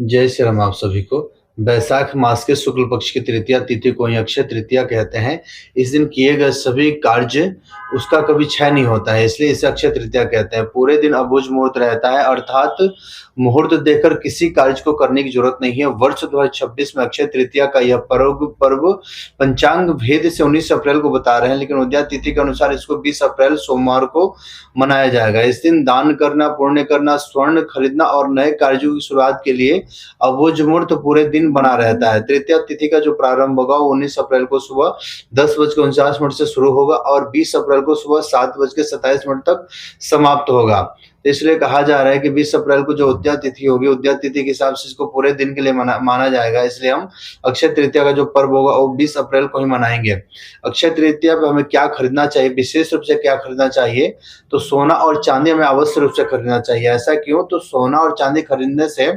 जय श्री राम आप सभी को। बैसाख मास के शुक्ल पक्ष की तृतीया तिथि को ही अक्षय तृतीया कहते हैं। इस दिन किए गए सभी कार्य उसका कभी क्षय नहीं होता है, इसलिए इसे अक्षय तृतीया कहते हैं। पूरे दिन अबुझ मुहूर्त रहता है, अर्थात मुहूर्त देखकर किसी कार्य को करने की जरूरत नहीं है। वर्ष 2026 में अक्षय तृतीया का यह पर्व पंचांग भेद से 19 अप्रैल को बता रहे हैं, लेकिन उदया तिथि के अनुसार इसको 20 अप्रैल सोमवार को मनाया जाएगा। इस दिन दान करना, पुण्य करना, स्वर्ण खरीदना और नए कार्यों की शुरुआत के लिए अबुझ मुहूर्त पूरे दिन बना रहता है। तृतीया तिथि का जो प्रारंभ होगा वो 19 अप्रैल को सुबह 10:49 से शुरू होगा और 20 अप्रैल को सुबह 7:27 तक समाप्त होगा। तो इसलिए कहा जा रहा है कि 20 अप्रैल को जो उदया तिथि होगी, उदया तिथि के हिसाब से इसको पूरे दिन के लिए माना जाएगा, इसलिए हम अक्षय तृतीया का जो पर्व होगा वो 20 अप्रैल को ही मनाएंगे। अक्षय तृतीया पे हमें क्या खरीदना चाहिए, विशेष रूप से क्या खरीदना चाहिए, तो सोना और चांदी हमें अवश्य रूप से खरीदना चाहिए। ऐसा क्यों? तो सोना और चांदी खरीदने से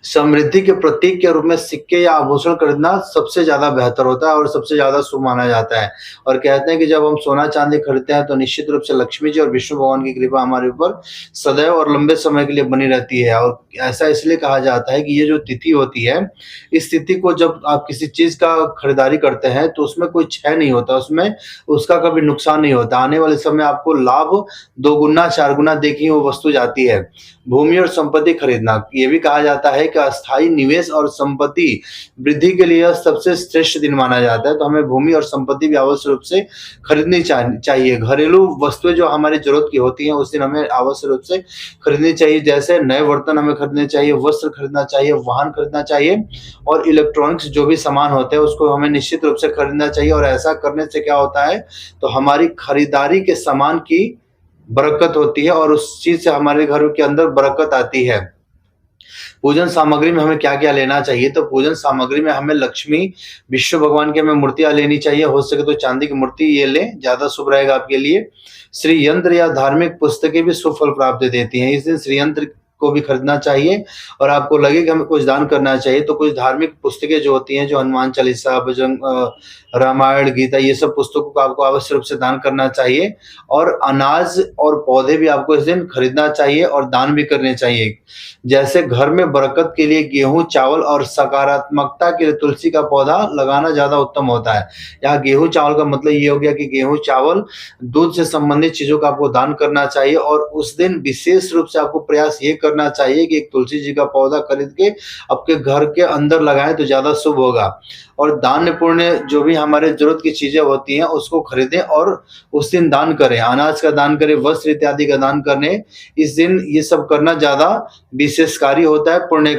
समृद्धि के प्रतीक के रूप में सिक्के या आभूषण खरीदना सबसे ज्यादा बेहतर होता है और सबसे ज्यादा शुभ माना जाता है। और कहते हैं कि जब हम सोना चांदी खरीदते हैं तो निश्चित रूप से लक्ष्मी जी और विष्णु भगवान की कृपा हमारे ऊपर सदैव और लंबे समय के लिए बनी रहती है। और ऐसा इसलिए कहा जाता है कि ये जो तिथि होती है, इस तिथि को जब आप किसी चीज का खरीदारी करते हैं तो उसमें कोई क्षय नहीं होता, उसमें उसका कभी नुकसान नहीं होता। आने वाले समय आपको लाभ 2 गुना 4 गुना देखी वो वस्तु जाती है। भूमि और संपत्ति खरीदना, ये भी कहा जाता है कि अस्थायी निवेश और संपत्ति वृद्धि के लिए सबसे श्रेष्ठ दिन माना जाता है। तो हमें भूमि और संपत्ति भी आवश्यक रूप से खरीदनी चाहिए। घरेलू वस्तुएं जो हमारी जरूरत की होती हैं उस दिन हमें आवश्यक रूप से खरीदनी चाहिए। जैसे नए बर्तन हमें खरीदने चाहिए, वस्त्र खरीदना चाहिए, वाहन खरीदना चाहिए और इलेक्ट्रॉनिक्स जो भी सामान होते हैं उसको हमें निश्चित रूप से खरीदना चाहिए। और ऐसा करने से क्या होता है, तो हमारी खरीदारी के सामान की बरकत होती है और उस चीज से हमारे घर के अंदर बरकत आती है। पूजन सामग्री में हमें क्या क्या लेना चाहिए, तो पूजन सामग्री में हमें लक्ष्मी, विष्णु भगवान की हमें मूर्तियां लेनी चाहिए। हो सके तो चांदी की मूर्ति ये लें, ज्यादा शुभ रहेगा आपके लिए। श्री यंत्र या धार्मिक पुस्तकें भी शुभ फल प्राप्त देती हैं, इस दिन श्री यंत्र को भी खरीदना चाहिए। और आपको लगे कि हमें कुछ दान करना चाहिए तो कुछ धार्मिक पुस्तकें जो होती हैं, जो हनुमान चालीसा, बजरंग, रामायण, गीता, ये सब पुस्तकों को आपको आवश्यक रूप से दान करना चाहिए। और अनाज और पौधे भी आपको इस दिन खरीदना चाहिए और दान भी करने चाहिए। जैसे घर में बरकत के लिए गेहूं, चावल और सकारात्मकता के लिए तुलसी का पौधा लगाना ज्यादा उत्तम होता है। यहाँ गेहूं चावल का मतलब ये हो गया कि गेहूं चावल, दूध से संबंधित चीजों का आपको दान करना चाहिए। और उस दिन विशेष रूप से आपको प्रयास ये करना चाहिए कि एक तुलसी जी का पौधा खरीद के आपके घर के अंदर लगाएं तो ज्यादा शुभ होगा। और दान पुण्य जो भी हमारे जरूरत की चीजें होती हैं उसको खरीदें और उस दिन दान करें। अनाज का दान करें, वस्त्र इत्यादि का दान करने, इस दिन ये सब करना ज्यादा विशेषकारी होता है, पुण्य